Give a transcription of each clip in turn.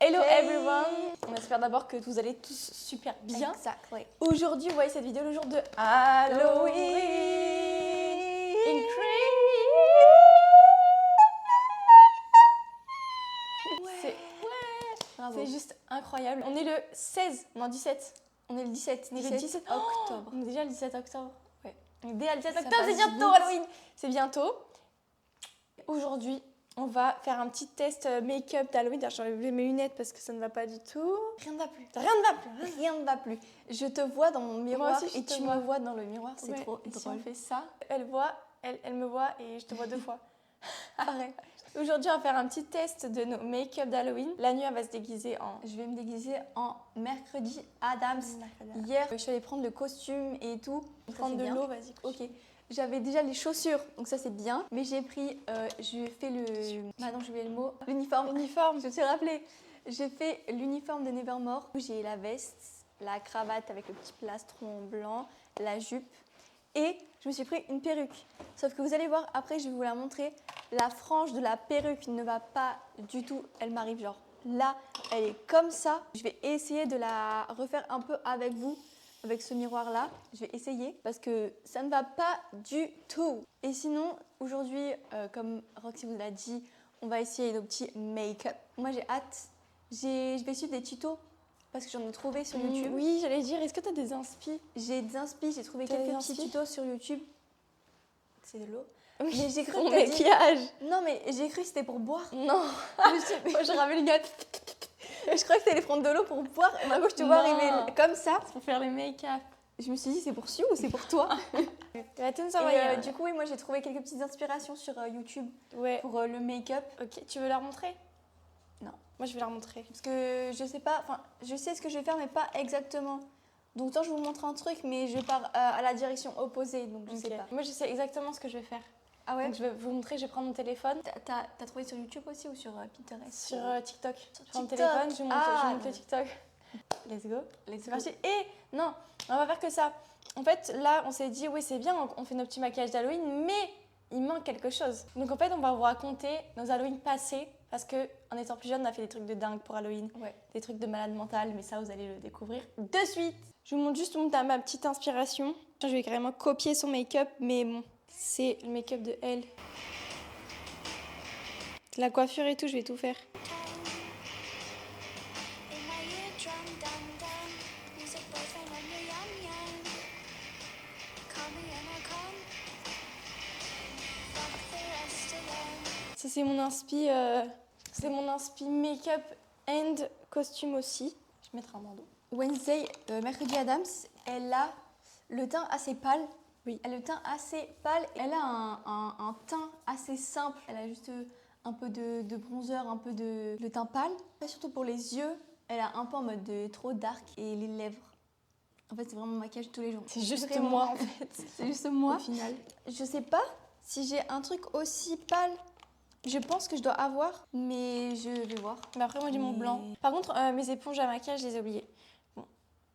Hello everyone! On espère d'abord que vous allez tous super bien. Exactly. Aujourd'hui, vous voyez cette vidéo le jour de Halloween. C'est juste incroyable. On est le 16, non 17. On est le 17, On est le 17 octobre. On est déjà le 17 octobre. Ouais. On est déjà le 17 Ça octobre, c'est passe bientôt vite. Halloween. C'est bientôt. Aujourd'hui, on va faire un petit test make-up d'Halloween. D'ailleurs, j'enlève mes lunettes parce que ça ne va pas du tout. Rien ne va plus. Rien ne va plus. Rien ne va plus. Je te vois dans mon miroir aussi, je et te tu vois. me vois dans le miroir. C'est Ouais, trop et drôle. si on fait ça, elle me voit et je te vois deux fois. Pareil. Aujourd'hui, on va faire un petit test de nos make-up d'Halloween. La nuit, elle va se déguiser en... Je vais me déguiser en mercredi Adams. Hier, je suis allée prendre le costume et tout. Ça, Prendre c'est de bien. l'eau, vas-y. Ok. J'avais déjà les chaussures, donc ça c'est bien. Mais j'ai pris, j'ai fait le... Maintenant j'ai oublié le mot. L'uniforme. Uniforme. Je me suis rappelée. J'ai fait l'uniforme de Nevermore. J'ai la veste, la cravate avec le petit plastron blanc, la jupe. Et je me suis pris une perruque. Sauf que vous allez voir, après je vais vous la montrer. La frange de la perruque ne va pas du tout. Elle m'arrive genre là, elle est comme ça. Je vais essayer de la refaire un peu avec vous. Avec ce miroir là, je vais essayer parce que ça ne va pas du tout. Et sinon, aujourd'hui, comme Roxy vous l'a dit, on va essayer nos petits make-up. Moi j'ai hâte, je vais suivre des tutos parce que j'en ai trouvé sur YouTube. Oui, j'allais dire, est-ce que tu as des inspi? J'ai des inspi, j'ai trouvé T'as quelques des petits inspi tutos sur YouTube. C'est de l'eau. Oui, Mais j'ai cru mon que t'as dit- maquillage. Non mais j'ai cru que c'était pour boire. Non. Je me suis- Moi, je ramène une gâte. je croyais que t'allais prendre de l'eau pour boire. Et maintenant que je te vois Non. arriver comme ça, Pour faire les make-up. je me suis dit c'est pour Sue ou c'est pour toi? Va tout nous Et envoyer. du coup, oui, moi j'ai trouvé quelques petites inspirations sur YouTube Ouais. pour le make-up. Ok, tu veux la remontrer? Non. Moi, je vais la remontrer. Parce que je sais pas, enfin, je sais ce que je vais faire, mais pas exactement. Donc, tant je vous montre un truc, mais je pars à la direction opposée, donc je sais Ok. pas. Moi, je sais exactement ce que je vais faire. Ah ouais? Donc, je vais vous montrer, je vais prendre mon téléphone. T'as trouvé sur YouTube aussi ou sur Pinterest? Sur TikTok. Sur Je prends mon TikTok. téléphone, je Ah, monte le TikTok. Let's go. Let's C'est go. parti. Et non, on va faire que ça. En fait, là, on s'est dit, oui, c'est bien, on fait nos petits maquillages d'Halloween, mais il manque quelque chose. Donc, en fait, on va vous raconter nos Halloween passés, parce qu'en étant plus jeune, on a fait des trucs de dingue pour Halloween. Ouais. Des trucs de malade mental, mais ça, vous allez le découvrir de suite. Je vous montre juste ma petite inspiration. Je vais carrément copier son make-up, mais bon, c'est le make-up de elle. La coiffure et tout, je vais tout faire. In my eardrum, dum dum. Music boyfriend when you're young, young. Call me and I'll come. Fuck the rest alone. Ça, c'est mon inspi make-up and costume aussi. Je vais mettre un bandeau. Wednesday, mercredi Adams, elle a le teint assez pâle. Oui. Elle a le teint assez pâle. Elle a un teint assez simple. Elle a juste un peu de bronzer, un peu de teint pâle. Et surtout pour les yeux, elle a un peu en mode de trop dark. Et les lèvres. En fait, c'est vraiment mon maquillage de tous les jours. C'est juste Vraiment. moi, en fait. C'est juste moi. Au final. Je sais pas si j'ai un truc aussi pâle. Je pense que je dois avoir, mais je vais voir. Mais après, moi, j'ai mon Mais- blanc. Par contre, mes éponges à maquillage, je les ai oubliées. Bon,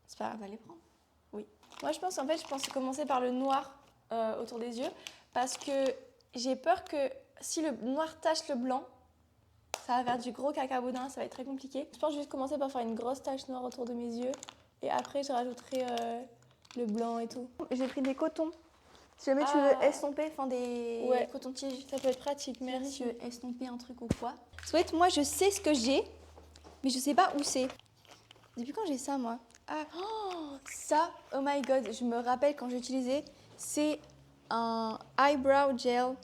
c'est pas On grave. va les prendre. Moi, je pense commencer par le noir autour des yeux. Parce que j'ai peur que si le noir tache le blanc, ça va faire du gros cacaboudin, ça va être très compliqué. Je pense que je vais commencer par faire une grosse tache noire autour de mes yeux. Et après, je rajouterai le blanc et tout. J'ai pris des cotons. Si jamais tu Ah. veux estomper, enfin des Ouais. cotons-tiges. Ça peut être pratique, Si jamais merci. tu veux estomper un truc ou quoi. Soit moi, je sais ce que j'ai, mais je sais pas où c'est. Depuis quand j'ai ça, moi? Ah, oh, ça, oh my god, je me rappelle quand j'utilisais, c'est un eyebrow gel.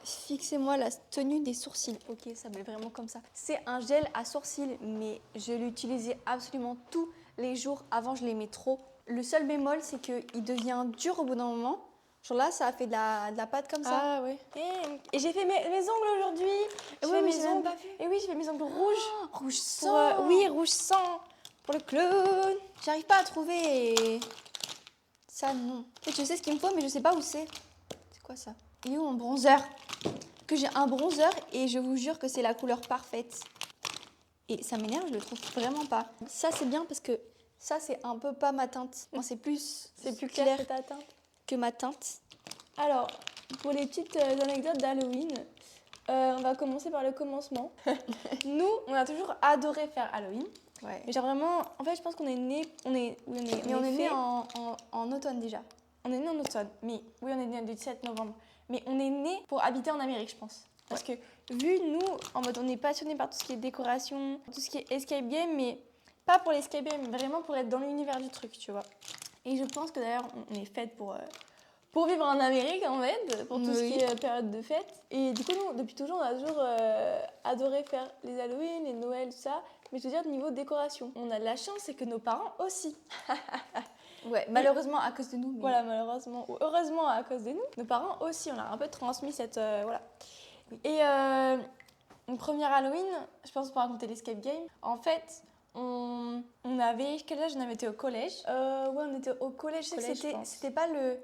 Fixez-moi la tenue des sourcils. Ok, ça s'appelle vraiment comme ça. C'est un gel à sourcils, mais je l'utilisais absolument tous les jours. Avant, je l'aimais trop. Le seul bémol, c'est qu'il devient dur au bout d'un moment. Genre là, ça a fait de la pâte comme ça. Ah ouais. Et j'ai fait mes ongles aujourd'hui. J'ai Ouais, fait mais mes j'ai même ongles. pas vu. Et oui, j'ai fait mes ongles rouges. Rouge Pour, sang. oui, rouge sang. Pour le clown. J'arrive pas à trouver ça, non. En fait, je sais ce qu'il me faut, mais je sais pas où c'est. C'est quoi ça? Il est où mon bronzer? Que j'ai un bronzer et je vous jure que c'est la couleur parfaite. Et ça m'énerve, je le trouve vraiment pas. Ça, c'est bien parce que ça, c'est un peu pas ma teinte. Moi, c'est plus clair que ta teinte. que ma teinte. Alors, pour les petites anecdotes d'Halloween, On va commencer par le commencement. Nous, on a toujours adoré faire Halloween. Ouais. Mais genre vraiment, en fait, je pense qu'on est né... Mais on est né en automne déjà. On est né en automne, mais oui, on est né le 17 novembre. Mais on est né pour habiter en Amérique, je pense. Parce que vu nous, en mode, on est passionné par tout ce qui est décoration, tout ce qui est escape game, mais pas pour l'escape game, mais vraiment pour être dans l'univers du truc, tu vois. Et je pense que d'ailleurs, on est faite pour vivre en Amérique, en fait, pour tout ce qui est période de fête. Et du coup, nous, depuis toujours, on a toujours adoré faire les Halloween, les Noël, tout ça. Mais je veux dire, niveau décoration, on a de la chance, c'est que nos parents aussi. Ouais, malheureusement à cause de nous. Mais... Voilà, malheureusement, ou heureusement à cause de nous, nos parents aussi, on a un peu transmis cette... voilà. Et une première Halloween, je pense pour raconter l'escape game, en fait, on avait... Quel âge on avait été au collège? Ouais, on était au collège, je sais que c'était pas le...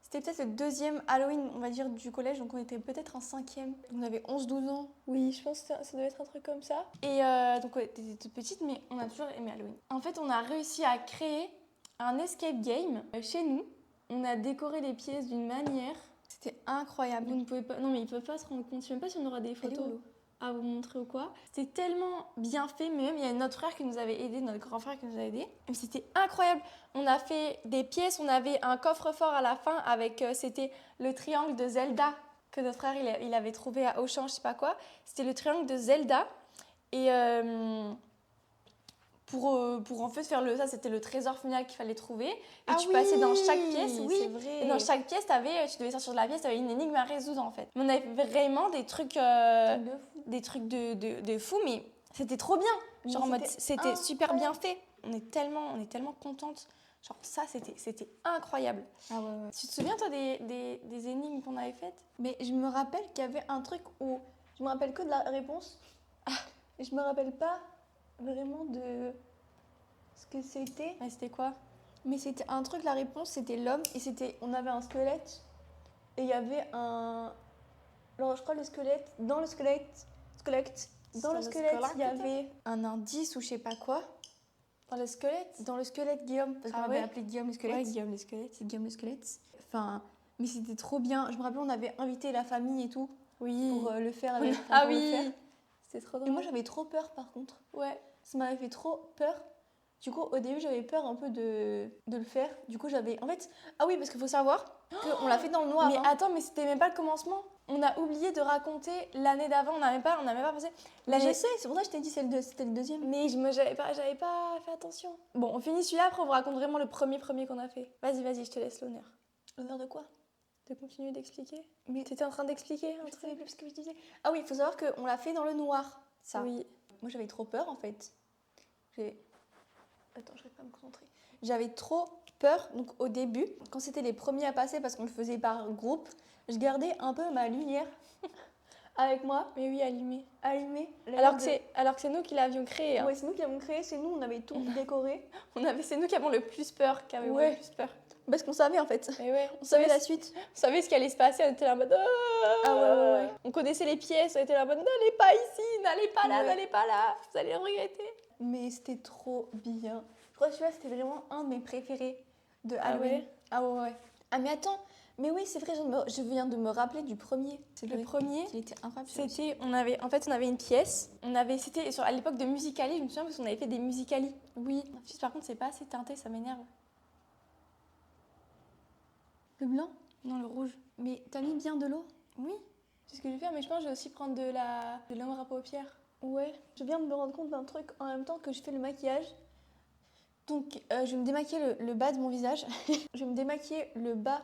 C'était peut-être le deuxième Halloween, on va dire, du collège, donc on était peut-être en 5e. On avait 11-12 ans. Oui, je pense que ça devait être un truc comme ça. Et donc on était toute petite, mais on a toujours aimé Halloween. En fait, on a réussi à créer un escape game chez nous. On a décoré les pièces d'une manière... C'était incroyable. Vous ne pouvez pas... Non, mais ils ne peuvent pas se rendre compte. Je ne sais même pas si on aura des photos à vous montrer ou quoi. C'était tellement bien fait, mais même il y a notre frère qui nous avait aidé, notre grand frère qui nous a aidé. Et c'était incroyable. On a fait des pièces, on avait un coffre-fort à la fin avec, c'était le triangle de Zelda que notre frère il avait trouvé à Auchan, je sais pas quoi. C'était le triangle de Zelda. Et pour en fait faire ça, c'était le trésor final qu'il fallait trouver. Et tu passais dans chaque pièce, oui. C'est vrai. Et dans chaque pièce, tu devais sortir de la pièce, tu avais une énigme à résoudre en fait. Mais on avait vraiment des trucs de fou, mais c'était trop bien. Genre en mode, c'était super bien fait. On est tellement contentes. Genre ça, c'était incroyable. Ah ouais. Tu te souviens toi des énigmes qu'on avait faites? Mais je me rappelle qu'il y avait un truc où je me rappelle que de la réponse. Et je me rappelle pas vraiment de ce que c'était. Mais c'était quoi? Mais c'était un truc, la réponse c'était l'homme et on avait un squelette et il y avait un... Alors je crois dans le squelette il y avait un indice ou je sais pas quoi. Dans le squelette? Dans le squelette Guillaume, parce qu'on avait appelé Guillaume le squelette. Ouais, Guillaume le squelette. C'est Guillaume le squelette. Enfin, mais c'était trop bien. Je me rappelle on avait invité la famille et tout Oui. pour le faire. Ah oui. C'était trop drôle. Et moi j'avais trop peur par contre. Ouais. Ça m'avait fait trop peur. Du coup, au début, j'avais peur un peu de le faire. Du coup, j'avais... En fait... Ah oui, parce qu'il faut savoir qu'on l'a fait dans le noir. Mais attends, mais c'était même pas le commencement. On a oublié de raconter l'année d'avant. On n'a même pas pensé. Je sais, c'est pour ça que je t'ai dit c'était le deuxième. Mais j'avais pas fait attention. Bon, on finit celui-là, après on vous raconte vraiment le premier qu'on a fait. Vas-y, je te laisse l'honneur. L'honneur de quoi? De continuer d'expliquer. Mais t'étais en train d'expliquer je savais plus ce que je disais. Ah oui, il faut savoir qu'on l'a fait dans le noir, ça. Oui. Moi, j'avais trop peur, en fait. Attends, je vais pas me concentrer. J'avais trop peur, donc au début, quand c'était les premiers à passer, parce qu'on le faisait par groupe, je gardais un peu ma lumière avec moi. Mais oui, allumée. Alors que c'est nous qui l'avions créé. Hein. Ouais, c'est nous qui l'avons créé, c'est nous, on avait tout décoré. C'est nous qui avons le plus peur, le plus peur. Parce qu'on savait en fait. Et ouais, on savait la suite. On savait ce qui allait se passer, on était là en mode... Ah ouais. On connaissait les pièces, on était là en mode n'allez pas ici, n'allez pas là, vous allez regretter. Mais c'était trop bien. Je crois que celui-là c'était vraiment un de mes préférés de Halloween. Ah ouais. Ah mais attends, mais oui c'est vrai, je viens de me rappeler du premier. Le premier, il était incroyable. C'était, on avait une pièce, c'était à l'époque de Musical.ly, je me souviens parce qu'on avait fait des Musical.ly. Oui. Juste par contre c'est pas assez teinté, ça m'énerve. Le blanc? Non, le rouge. Mais t'as mis bien de l'eau? Oui, c'est ce que je vais faire, mais je pense que je vais aussi prendre de l'ombre à paupières. Ouais, je viens de me rendre compte d'un truc en même temps que je fais le maquillage. Donc, je vais me démaquiller le bas de mon visage. Je vais me démaquiller le bas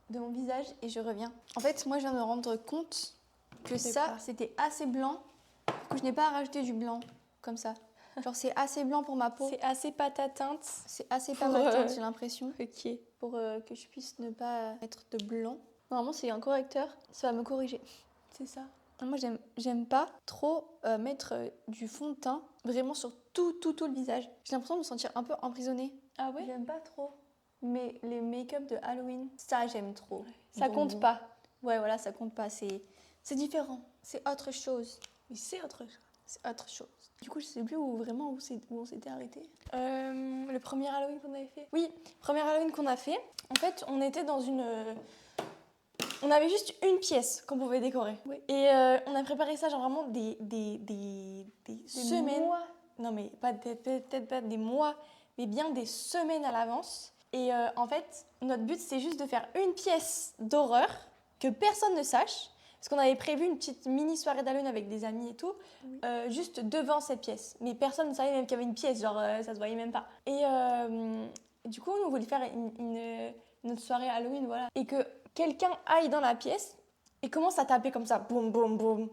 de mon visage et je reviens. En fait, moi, je viens de me rendre compte que ça, c'était assez blanc pour que je n'ai pas à rajouter du blanc comme ça. Genre, c'est assez blanc pour ma peau. C'est assez pâte à teinte. C'est assez pas ma teinte, j'ai l'impression. Ok. Pour que je puisse ne pas mettre de blanc. Normalement, c'est un correcteur. Ça va me corriger. C'est ça. Moi, j'aime pas trop mettre du fond de teint vraiment sur tout le visage. J'ai l'impression de me sentir un peu emprisonnée. Ah ouais? J'aime pas trop. Mais les make-up de Halloween, ça, j'aime trop. Ouais. Ça compte pas. Ouais, voilà, ça compte pas. C'est différent. C'est autre chose. Mais c'est autre chose. C'est autre chose. Du coup, je sais plus où on s'était arrêté. Le premier Halloween qu'on avait fait. Oui, premier Halloween qu'on a fait. En fait, on était dans une... on avait juste une pièce qu'on pouvait décorer. Oui. Et on a préparé ça genre vraiment des semaines. mois. Non mais peut-être pas des mois, mais bien des semaines à l'avance. Et en fait, notre but c'est juste de faire une pièce d'horreur que personne ne sache. Parce qu'on avait prévu une petite mini soirée d'Halloween avec des amis et tout, Oui. juste devant cette pièce. Mais personne ne savait même qu'il y avait une pièce, genre ça se voyait même pas. Et du coup, on voulait faire une autre soirée Halloween, voilà. Et que quelqu'un aille dans la pièce et commence à taper comme ça, boum, boum, boum,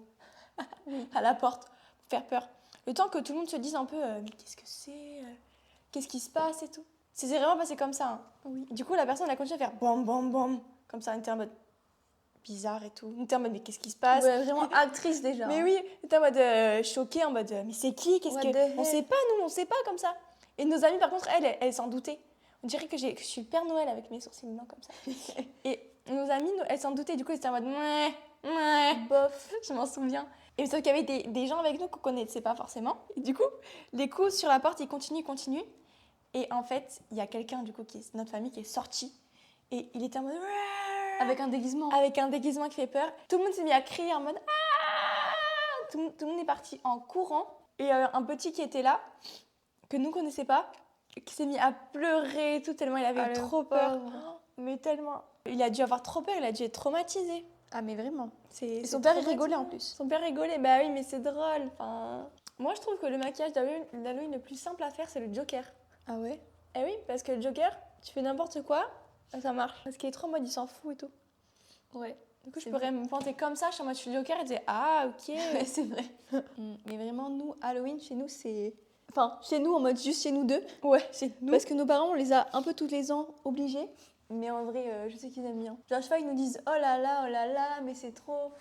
à la porte, pour faire peur. Le temps que tout le monde se dise un peu, mais qu'est-ce que c'est qu'est-ce qui se passe et tout. C'est vraiment passé comme ça. Hein. Oui. Du coup, la personne a continué à faire boum, boum, boum, comme ça, on était en mode bizarre et tout. On était en mode, mais qu'est-ce qui se passe Ouais, vraiment actrice déjà. Mais hein. oui, on était en mode choquée, en mode, mais c'est qui Qu'est-ce What que... the On hell sait pas, nous, on sait pas comme ça. Et nos amies, par contre, elles s'en doutaient. On dirait que je suis le Père Noël avec mes sourcils blancs comme ça. Et nos amies, elles s'en doutaient. Du coup, elles étaient en mode, ouais, Bof. je m'en souviens. Et sauf qu'il y avait des gens avec nous qu'on connaissait pas forcément. Et du coup, les coups sur la porte, ils continuent. Et en fait, il y a quelqu'un, du coup, qui est notre famille, qui est sorti. Et il était en mode... Avec un déguisement. Avec un déguisement qui fait peur. Tout le monde s'est mis à crier en mode... Ah tout le monde est parti en courant. Et un petit qui était là, que nous ne connaissait pas, qui s'est mis à pleurer et tout, tellement il avait Ah, le trop peur. pauvre. Oh, mais tellement. Il a dû avoir trop peur, il a dû être traumatisé. Ah, mais vraiment. Et son père, il rigolait en plus. Son père rigolait, bah oui, mais c'est drôle. Enfin... Moi, je trouve que le maquillage d'Halloween le plus simple à faire, c'est le Joker. Ah ouais Eh oui, parce que le Joker, tu fais n'importe quoi, ça marche. Parce qu'il est trop en mode, il s'en fout et tout. Ouais. Du coup, je C'est pourrais me pointer comme ça, je suis en mode, je suis le Joker, et dire, ah, ok. c'est vrai. Mais vraiment, nous, Halloween, chez nous, c'est... Enfin, chez nous, en mode juste chez nous deux. Ouais, c'est nous. Parce que nos parents, on les a un peu tous les ans obligés. Mais en vrai, je sais qu'ils aiment bien. Genre, à chaque fois, ils nous disent oh là là, mais c'est trop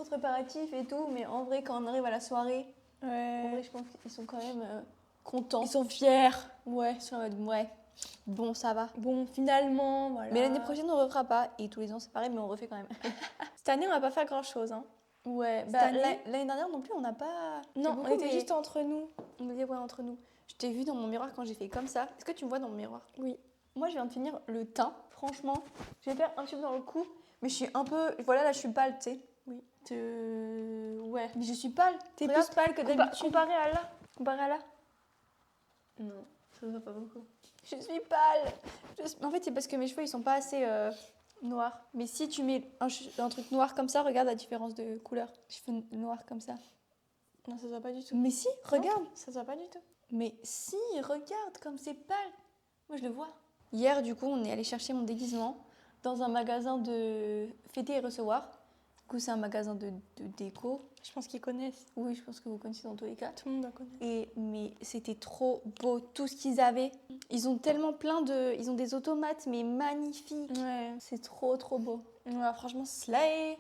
préparatif et tout. Mais en vrai, quand on arrive à la soirée, en vrai, Ouais. je pense qu'ils sont quand même contents. Ils sont fiers. Ouais, ils sont en mode ouais, bon, ça va. Bon, finalement, voilà. Mais l'année prochaine, on refera pas. Et tous les ans, c'est pareil, mais on refait quand même. Cette année, on va pas faire grand-chose. Hein. Ouais, Cette bah, année- l'année dernière non plus, on n'a pas. Non, fait on beaucoup, était mais juste entre nous. on était ouais, entre nous. Je t'ai vu dans mon miroir quand j'ai fait comme ça. Est-ce que tu me vois dans mon miroir? Oui. Moi, je viens de finir le teint. Franchement, je vais faire un tube dans le cou. Mais je suis un peu. Voilà, là, je suis pâle, tu sais. Oui. Ouais. Mais je suis pâle. T'es Regarde, plus pâle que d'habitude. comparé à là. Comparé à là. Non, ça ne va pas beaucoup. Je suis pâle. En fait, c'est parce que mes cheveux, ils sont pas assez noirs. Mais si tu mets un truc noir comme ça, regarde la différence de couleur. Cheveux noirs comme ça. Non, ça se voit pas du tout. Mais si, regarde. Ça se voit pas du tout. Mais si, regarde comme c'est pâle. Moi, je le vois. Hier, du coup, on est allé chercher mon déguisement dans un magasin de fêter et recevoir. Du coup, c'est un magasin de déco. Je pense qu'ils connaissent. Oui, je pense que vous connaissez dans tous les cas. Tout le monde doit connaître. Mais c'était trop beau, tout ce qu'ils avaient. Ils ont tellement plein de... Ils ont des automates, mais magnifiques. Ouais. C'est trop beau. Ouais, franchement, slay.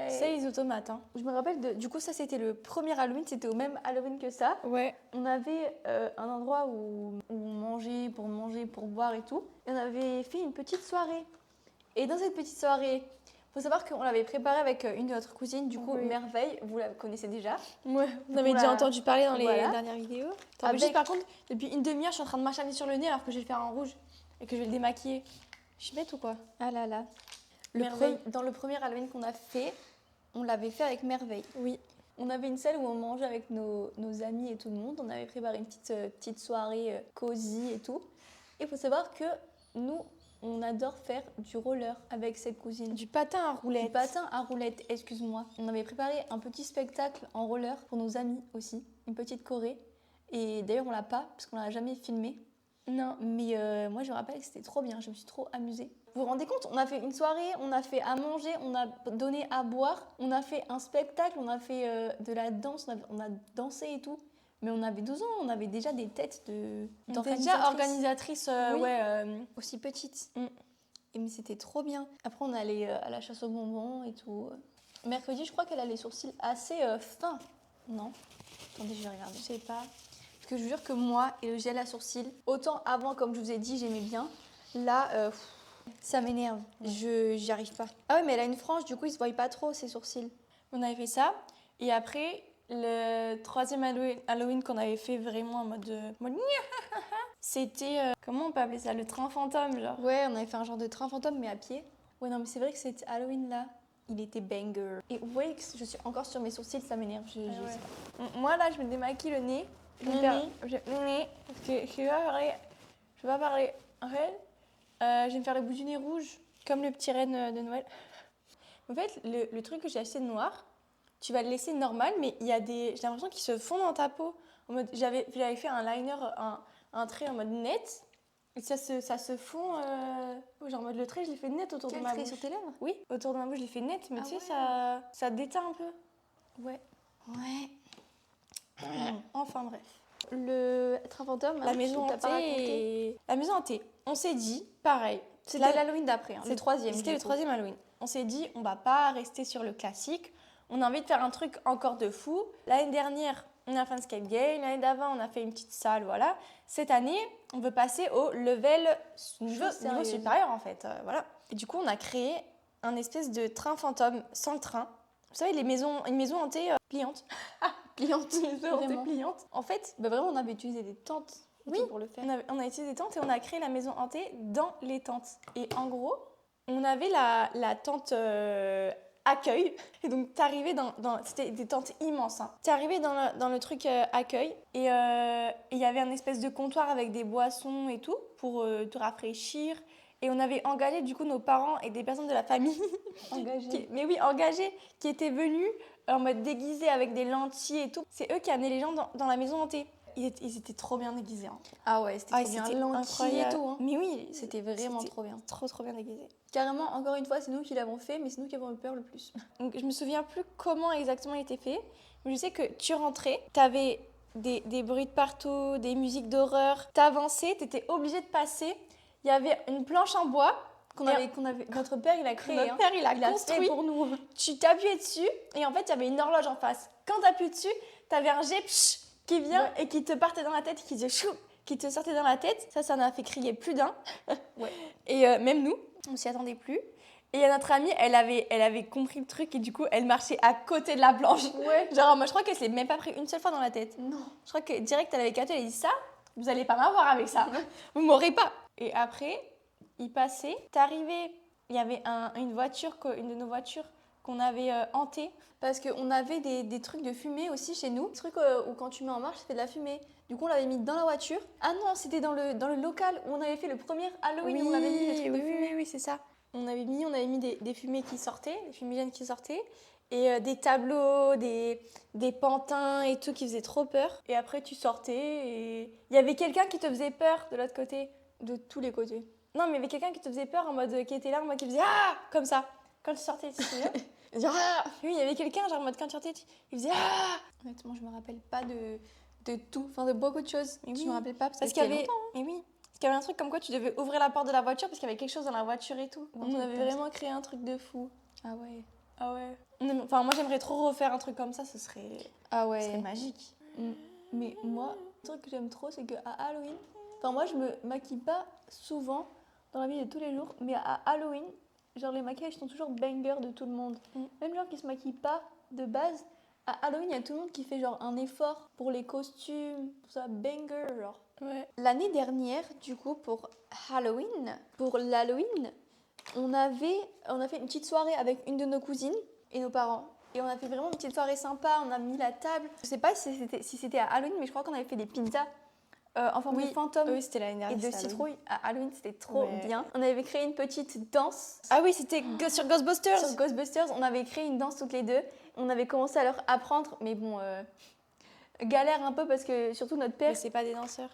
C'est les automates. Hein. Je me rappelle, du coup, ça, c'était le premier Halloween. C'était au même Halloween que ça. Ouais. On avait un endroit où on mangeait, pour boire et tout. Et on avait fait une petite soirée. Et dans cette petite soirée, faut savoir qu'on l'avait préparée avec une de notre cousine, du coup, Oui. Merveille, vous la connaissez déjà. Ouais. Vous avez Pour déjà la- entendu parler dans les Voilà. dernières vidéos. Avec- Juste par contre, depuis une demi-heure, je suis en train de m'acharner sur le nez alors que je vais le faire en rouge et que je vais le démaquiller. Je suis bête ou quoi? Ah là là. Merveille. Dans le premier Halloween qu'on a fait, on l'avait fait avec Merveille. Oui. On avait une salle où on mangeait avec nos amis et tout le monde. On avait préparé une petite soirée cosy et tout. Et il faut savoir que nous, on adore faire du roller avec cette cousine. Du patin à roulettes. Du patin à roulettes, excuse-moi. On avait préparé un petit spectacle en roller pour nos amis aussi, une petite choré. Et d'ailleurs, on l'a pas, parce qu'on l'a jamais filmé. Non. Mais moi, je me rappelle que c'était trop bien, je me suis trop amusée. Vous vous rendez compte? On a fait une soirée, on a fait à manger, on a donné à boire, on a fait un spectacle, on a fait de la danse, on a dansé et tout. Mais on avait 12 ans, on avait déjà des têtes On était déjà organisatrice, Oui. ouais. aussi petites. Mm. Et mais c'était trop bien. Après, on allait à la chasse aux bonbons et tout. Mercredi, je crois qu'elle a les sourcils assez fins. Non? Attendez, je vais regarder. Je sais pas. Parce que je vous jure que moi et le gel à sourcils, autant avant, comme je vous ai dit, j'aimais bien. Là, ça m'énerve. J'y arrive pas. Ah ouais, mais elle a une frange, du coup, il se voit pas trop, ses sourcils. On avait fait ça. Et après, le troisième Halloween qu'on avait fait vraiment en mode c'était, comment on peut appeler ça? Le train fantôme, genre. Ouais, on avait fait un genre de train fantôme, mais à pied. Ouais, non, mais c'est vrai que cet Halloween-là, il était banger. Et vous voyez que je suis encore sur mes sourcils, ça m'énerve. Je Ouais. sais pas. Moi, là, je me démaquille le nez. Je vais faire... Parce que je vais pas parler... Je vais pas parler... En fait, je vais me faire le bout du nez rouge, comme le petit renne de Noël. En fait, le truc que j'ai acheté de noir, tu vas le laisser normal, mais il y a des... J'ai l'impression qu'il se fond dans ta peau. En mode, j'avais fait un liner, un trait en mode net. Et ça se fond... Genre en mode le trait, je l'ai fait net autour de ma Quel trait bouche. sur tes lèvres? Oui, autour de ma bouche, je l'ai fait net, mais Ah tu sais, ouais. ça déteint un peu. Ouais. Ouais. Enfin bref. Le Train Fantôme, La hein, maison tu t'as pas raconté. hantée. La maison hantée. On s'est dit, pareil. C'était l'Halloween d'après, hein, le troisième. C'était du le coup. 3e Halloween. On s'est dit, on va pas rester sur le classique. On a envie de faire un truc encore de fou. L'année dernière, on a fait un escape game. L'année d'avant, on a fait une petite salle, voilà. Cette année, on veut passer au niveau sérieuse. supérieur, en fait. Voilà. Et du coup, on a créé un espèce de train fantôme sans le train. Vous savez, une maison hantée pliante. Pliante, Une maison hantée vraiment. pliante. En fait, Bah vraiment, on avait utilisé des tentes et Oui. tout pour le faire. on a utilisé des tentes et on a créé la maison hantée dans les tentes. Et en gros, on avait la tente accueil. Et donc, t'arrivais c'était des tentes immenses. Hein. T'arrivais dans le truc accueil. Et il y avait un espèce de comptoir avec des boissons et tout pour te rafraîchir. Et on avait engagé du coup nos parents et des personnes de la famille. Engagé. Mais oui, engagés, qui étaient venus en mode déguisés avec des lentilles et tout. C'est eux qui amenaient les gens dans la maison hantée. Ils étaient trop bien déguisés. Hein. Ah ouais, c'était trop bien. C'était Lentilles incroyable. et tout. Hein. Mais oui, C'était vraiment c'était trop bien. trop bien déguisés. Carrément, encore une fois, c'est nous qui l'avons fait, mais c'est nous qui avons eu peur le plus. Donc, je me souviens plus comment exactement il était fait, mais je sais que tu rentrais, t'avais des bruits de partout, des musiques d'horreur, t'avançais, t'étais obligé de passer. Il y avait une planche en bois Notre père, il a créé. notre hein. père il a Il a construit. fait pour nous. Tu t'appuyais dessus et en fait il y avait une horloge en face. Quand t'appuies dessus, t'avais un jet qui vient et qui te partait dans la tête, qui faisait chou, qui te sortait dans la tête. Ça en a fait crier plus d'un. Ouais. Et même nous, on s'y attendait plus. Et notre amie, elle avait compris le truc et du coup, elle marchait à côté de la planche. Ouais. Genre, moi, je crois qu'elle s'est même pas pris une seule fois dans la tête. Non. Je crois que direct, elle avait capté, elle a dit ça, vous allez pas m'avoir avec ça. Vous m'aurez pas. Et après, il passait. T'arrivais, il y avait une de nos voitures qu'on avait hantée. Parce qu'on avait des trucs de fumée aussi chez nous. Des trucs où quand tu mets en marche, ça fait de la fumée. Du coup, on l'avait mis dans la voiture. Ah non, c'était dans le local où on avait fait le premier Halloween. On avait mis les trucs de fumée. oui, c'est ça. On avait mis des fumées qui sortaient, des fumigènes qui sortaient. Et des tableaux, des pantins et tout qui faisaient trop peur. Et après, tu sortais et il y avait quelqu'un qui te faisait peur de l'autre côté. De tous les côtés. Non, mais il y avait quelqu'un qui te faisait peur en mode qui était là, en mode qui faisait ah comme ça. Quand tu sortais, tu te souviens? Il disait, ah. Oui, il y avait quelqu'un genre en mode quand tu sortais, il faisait ah. Honnêtement, je me rappelle pas de tout, enfin de beaucoup de choses. Mais oui. Je me rappelle pas parce Parce qu'il qu'il y avait, mais oui, parce qu'il y avait un truc comme quoi tu devais ouvrir la porte de la voiture parce qu'il y avait quelque chose dans la voiture et tout. Ouais, On avait comme vraiment créé un truc de fou. Ah ouais. Ah ouais. Enfin, moi j'aimerais trop refaire un truc comme ça, ce serait Ah magique. Mais moi, un truc que j'aime trop, c'est qu'à Halloween, enfin moi je me maquille pas souvent dans la vie de tous les jours, mais à Halloween, genre les maquillages sont toujours bangers de tout le monde. Même les gens qui se maquillent pas de base, à Halloween, il y a tout le monde qui fait genre un effort pour les costumes, pour ça, banger genre. Ouais. L'année dernière, du coup, pour l'Halloween, on a fait une petite soirée avec une de nos cousines et nos parents. Et on a fait vraiment une petite soirée sympa, on a mis la table. Je sais pas si c'était à Halloween, mais je crois qu'on avait fait des pizzas en forme de fantôme Oui, c'était l'année et dernière. de c'était citrouille. À Halloween, c'était trop Ouais. bien. On avait créé une petite danse. Ah oui, c'était sur Ghostbusters. Sur Ghostbusters, on avait créé une danse toutes les deux. On avait commencé à leur apprendre, mais bon, galère un peu parce que surtout notre père, Mais c'est pas des danseurs.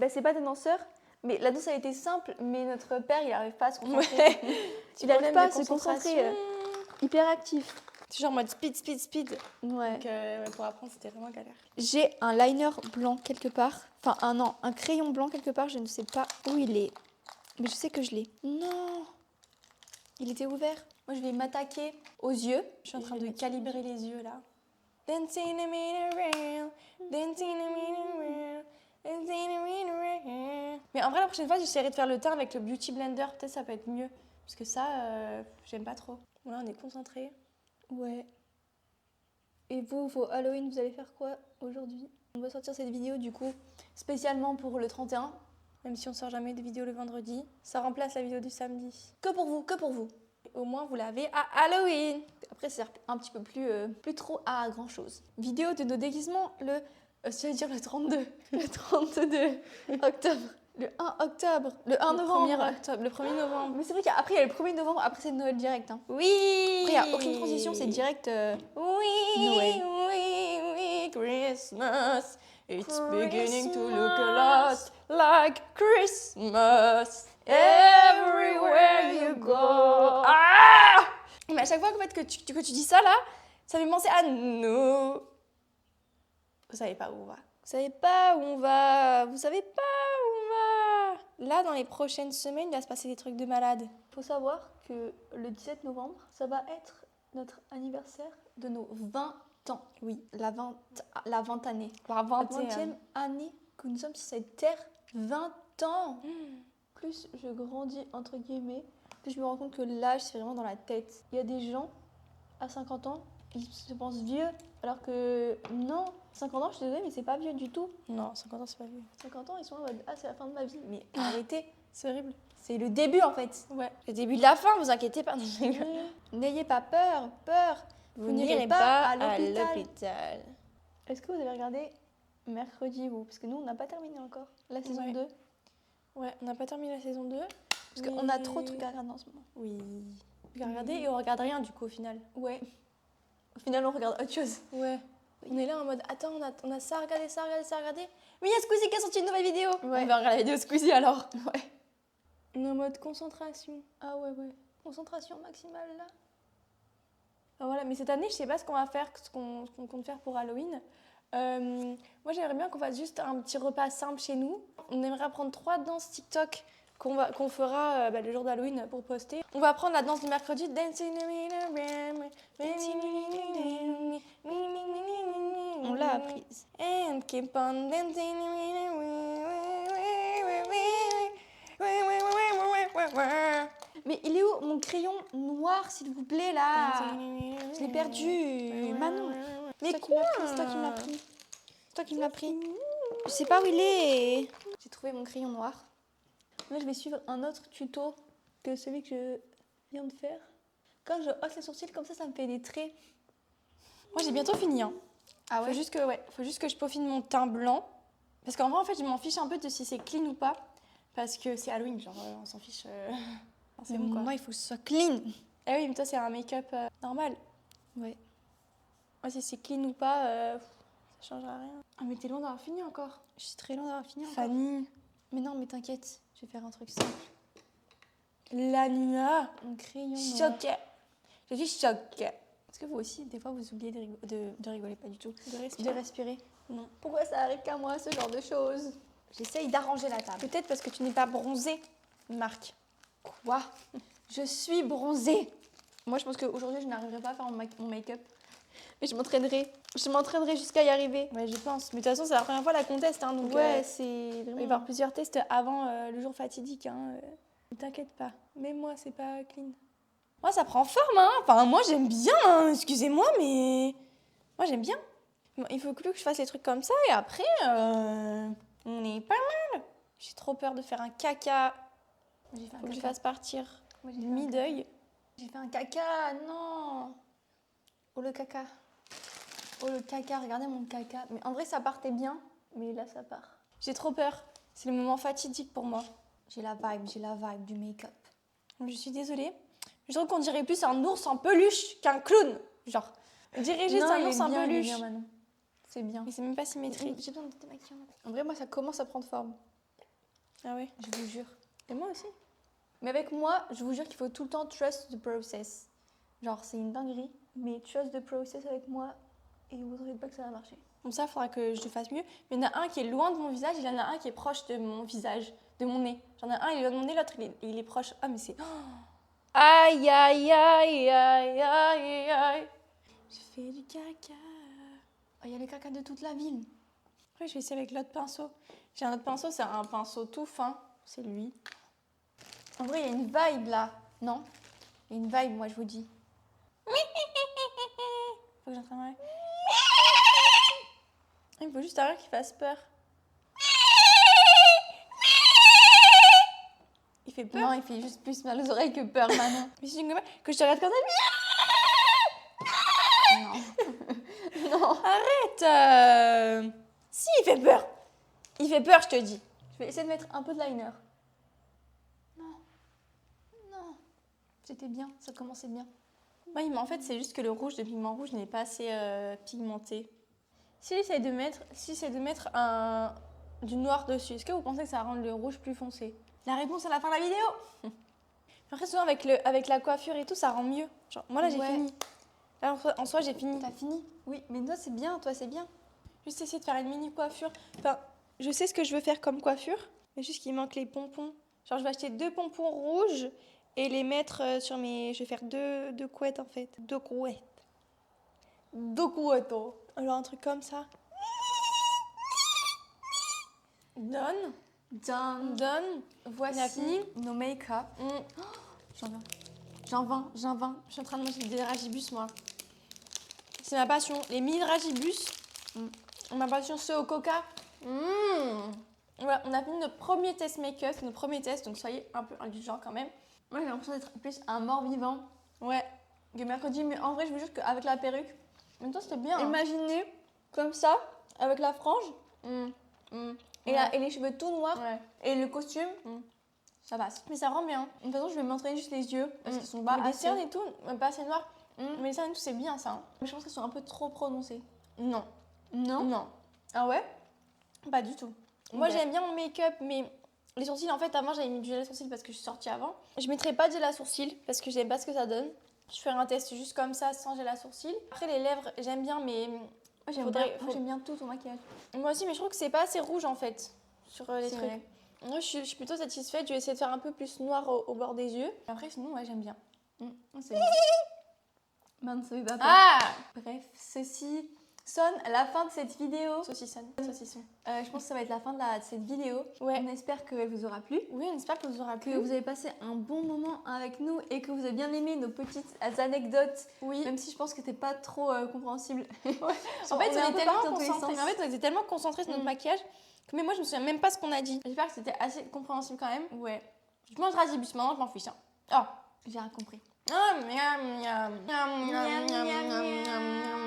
c'est pas des danseurs, mais la danse a été simple, mais notre père, il n'arrive pas à se concentrer. Ouais. Il n'arrive Problème pas à de se concentrer, concentration. hyper actif. C'est genre en mode speed. Ouais. Donc pour apprendre, c'était vraiment galère. J'ai un liner blanc quelque part. Enfin, un crayon blanc quelque part, je ne sais pas où il est. Mais je sais que je l'ai. Non, il était ouvert. Moi, je vais m'attaquer aux yeux. Je suis en train de calibrer les yeux là. Dancing a minute around, dancing a minute around, dancing a minute around. Mais en vrai, la prochaine fois, j'essaierai de faire le teint avec le Beauty Blender. Peut-être ça peut être mieux. Parce que ça, j'aime pas trop. Voilà, on est concentrés. Ouais. Et vous, vos Halloween, vous allez faire quoi aujourd'hui? On va sortir cette vidéo du coup spécialement pour le 31. Même si on sort jamais de vidéo le vendredi, ça remplace la vidéo du samedi. Que pour vous, que pour vous. au moins vous l'avez à Halloween. Après, ça sert un petit peu plus trop à grand chose. Vidéo de nos déguisements j'allais dire le 32. Le 32 octobre. Le 1 octobre. Le 1 novembre. Le 1er novembre. Mais c'est vrai qu'après, il y a le 1er novembre. Après, c'est Noël direct. Hein. Oui. Après, il n'y a aucune transition. C'est direct Oui, Noël. oui, Christmas. It's beginning to look a lot like Christmas. Everywhere you go. Ah! Mais à chaque fois en fait, que tu dis ça là, ça fait penser à nous. Vous savez pas où on va. Vous savez pas où on va. Vous savez pas où on va. Là, dans les prochaines semaines, il va se passer des trucs de malade. Il faut savoir que le 17 novembre, ça va être notre anniversaire de nos 20 ans. Oui. La 20 année. La La 20e 20e année que nous sommes sur cette terre. 20 ans. Plus je grandis, entre guillemets, plus je me rends compte que l'âge, c'est vraiment dans la tête. Il y a des gens, à 50 ans, ils se pensent vieux, alors que non, 50 ans, je suis désolée, mais c'est pas vieux du tout. Non, 50 ans, c'est pas vieux. 50 ans, ils sont en mode, ah, c'est la fin de ma vie. Mais arrêtez, C'est horrible. c'est le début en fait. Ouais. Le début de la fin, vous inquiétez pas. N'ayez pas peur. Vous n'irez pas à l'hôpital. Est-ce que vous avez regardé mercredi, vous? Parce que nous, on n'a pas terminé encore la saison Ouais. 2. Ouais, on n'a pas terminé la saison 2. Parce qu'on a trop de trucs à regarder en ce moment. Oui. On va regarder et on regarde rien du coup au final. Ouais. Au final, on regarde autre chose. Ouais. On est là en mode, attends, on a ça à regarder, ça à regarder, ça à regarder. Mais il y a Squeezie qui a sorti une nouvelle vidéo. Ouais. On va regarder la vidéo Squeezie alors. Ouais. On est en mode concentration. Ah ouais. Concentration maximale là. Ah, voilà, mais cette année, je sais pas ce qu'on va faire, ce qu'on compte faire pour Halloween. Moi, j'aimerais bien qu'on fasse juste un petit repas simple chez nous. On aimerait apprendre 3 danses TikTok qu'on fera le jour d'Halloween pour poster. On va apprendre la danse du mercredi. On l'a apprise. And keep on dancing. Mais il est où mon crayon noir, s'il vous plaît, là? Je l'ai perdu. Manon. Mais C'est quoi? toi qui me l'as pris. C'est toi qui me l'as pris. Je sais pas où il est. J'ai trouvé mon crayon noir. Là, je vais suivre un autre tuto que celui que je viens de faire. Quand je hausse les sourcils comme ça me fait des traits. Moi, j'ai bientôt fini. Hein. Ah Faut juste que je peaufine mon teint blanc. Parce qu'en vrai, en fait, je m'en fiche un peu de si c'est clean ou pas. Parce que c'est Halloween, genre, on s'en fiche. Enfin, c'est bon, quoi. Moi, il faut que ce soit clean. Ah oui, mais toi, c'est un make-up normal. Ouais. Moi, si c'est clean ou pas, ça changera rien. Ah, mais t'es loin d'avoir fini encore. Je suis très loin d'avoir fini encore. Fanny. Mais non, mais t'inquiète, je vais faire un truc simple. Lania. Mon crayon noir. Choquée. Je suis choquée. Est-ce que vous aussi, des fois, vous oubliez de rigoler? Pas du tout. De De respirer? Non. Pourquoi ça arrive qu'à moi, ce genre de choses? J'essaye d'arranger la table. Peut-être parce que tu n'es pas bronzée, Marc. Quoi? Je suis bronzée. Moi, je pense qu'aujourd'hui, je n'arriverai pas à faire mon make-up. Mais je m'entraînerai. Je m'entraînerai jusqu'à y arriver. Ouais, je pense. Mais de toute façon, c'est la première fois la conteste. Hein, donc, Ouais, c'est il va y vraiment... avoir plusieurs tests avant le jour fatidique. Hein, Ne t'inquiète pas. Mais moi, c'est pas clean. Moi, ça prend forme. Hein. Enfin, moi, j'aime bien. Hein. Excusez-moi, mais moi, j'aime bien. Bon, il faut que je fasse les trucs comme ça. Et après, on est pas mal. J'ai trop peur de faire un caca. J'ai fait un Faut que je caca. fasse partir Moi, j'ai fait un mi-deuil. J'ai fait un caca, non. Oh le caca. Oh le caca, regardez mon caca. Mais en vrai, ça partait bien, mais là, ça part. J'ai trop peur. C'est le moment fatidique pour moi. J'ai la vibe du make-up. Je suis désolée. Je trouve qu'on dirait plus un ours en peluche qu'un clown. Genre, on dirait juste un ours en peluche. C'est bien. Mais c'est même pas symétrique. J'ai besoin de démaquiller. En vrai, moi, ça commence à prendre forme. Ah ouais. Je vous jure. Et moi aussi. Mais avec moi, je vous jure qu'il faut tout le temps trust the process. Genre, c'est une dinguerie, mais trust the process avec moi et vous n'aurez pas que ça va marcher. Comme ça, il faudra que je le fasse mieux. Mais il y en a un qui est loin de mon visage, il y en a un qui est proche de mon visage, de mon nez. J'en ai un, il est loin de mon nez, l'autre, il est proche. Ah, mais c'est... Oh. Aïe, aïe, aïe, aïe, aïe, aïe. J'ai fait du caca. Il y a les caca de toute la ville. Après, je vais essayer avec l'autre pinceau. J'ai un autre pinceau, c'est un pinceau tout fin. C'est lui. En vrai, il y a une vibe là. Non? Il y a une vibe, moi, je vous dis. Faut que j'entraîne avec. Il faut juste un rire qui fasse peur. Il fait peur. Non, il fait juste plus mal aux oreilles que peur, Manon. Mais si que je te regarde comme Non. Non. ça, arrête. Si, il fait peur. Il fait peur, je te dis. Je vais essayer de mettre un peu de liner. Non. Non. C'était bien, ça commençait bien. Oui, mais en fait, c'est juste que le rouge, le pigment rouge n'est pas assez pigmenté. Si j'essaie de mettre, du noir dessus, est-ce que vous pensez que ça va rendre le rouge plus foncé? La réponse à la fin de la vidéo. Après, souvent, avec la coiffure et tout, ça rend mieux. Genre, moi, là, j'ai Ouais. fini. Là, en soi, j'ai fini. T'as fini? Oui, mais toi, c'est bien, toi, c'est bien. Juste essayer de faire une mini coiffure. Enfin, je sais ce que je veux faire comme coiffure, mais juste qu'il manque les pompons. Genre, je vais acheter 2 pompons rouges et les mettre sur mes... Je vais faire deux couettes, en fait. 2 couettes. 2 couettes. Alors, un truc comme ça. Donne. Done. Donne. Voici fini. nos make-up. J'en veux. Je suis en train de manger des dragibus, moi. C'est ma passion. Les mini dragibus. Ma passion, ceux au coca. Voilà, on a fini notre premier test make-up, notre premier test, donc soyez un peu indulgents quand même. Moi, j'ai l'impression d'être plus un mort-vivant Ouais. que mercredi, mais en vrai, je vous jure qu'avec la perruque, En même temps, c'était bien. Hein. imaginez comme ça, avec la frange, et les cheveux tout noirs, Ouais. et le costume, ça passe. Mais ça rend bien. De toute façon, je vais m'entraîner juste les yeux, parce qu'ils sont pas Mais les assez... cernes et tout, pas assez noirs. Mais les cernes et tout, c'est bien ça. Hein. Mais je pense qu'elles sont un peu trop prononcées. Non. Non? Non. Ah ouais? Pas du tout. Moi, Ok. j'aime bien mon make-up, mais les sourcils, en fait, avant, j'avais mis du gel à sourcils parce que je suis sortie avant. Je mettrai pas de gel à sourcils parce que j'aime pas ce que ça donne. Je ferai un test juste comme ça, sans gel à sourcils. Après, les lèvres, j'aime bien, mais Moi, j'aime Faudrait- bien, moi, j'aime bien tout ton maquillage. moi aussi, mais je trouve que c'est pas assez rouge en fait sur les C'est trucs. vrai. Moi, je suis plutôt satisfaite. Je vais essayer de faire un peu plus noir au bord des yeux. Après, sinon, ouais, j'aime bien. C'est bon. Maintenant, ça fait pas peur. Ah Bref, ceci sonne la fin de cette vidéo. Saucisson. Je pense que ça va être la fin de cette vidéo. Ouais. On espère qu'elle vous aura plu, Oui, on espère que vous aura que plu. vous avez passé un bon moment avec nous et que vous avez bien aimé nos petites anecdotes, Oui. même si je pense que c'était pas trop compréhensible. En fait, on est un peu tellement partis dans tous les concentrés. sens. Mais en fait, on était tellement concentrés sur notre maquillage que même moi, je me souviens même pas ce qu'on a dit. J'espère que c'était assez compréhensible quand même. Ouais, Je mange dragibus maintenant, je m'en fiche. Hein. Oh. j'ai rien compris. Ah, miam, miam, miam, miam, miam, miam, miam, miam.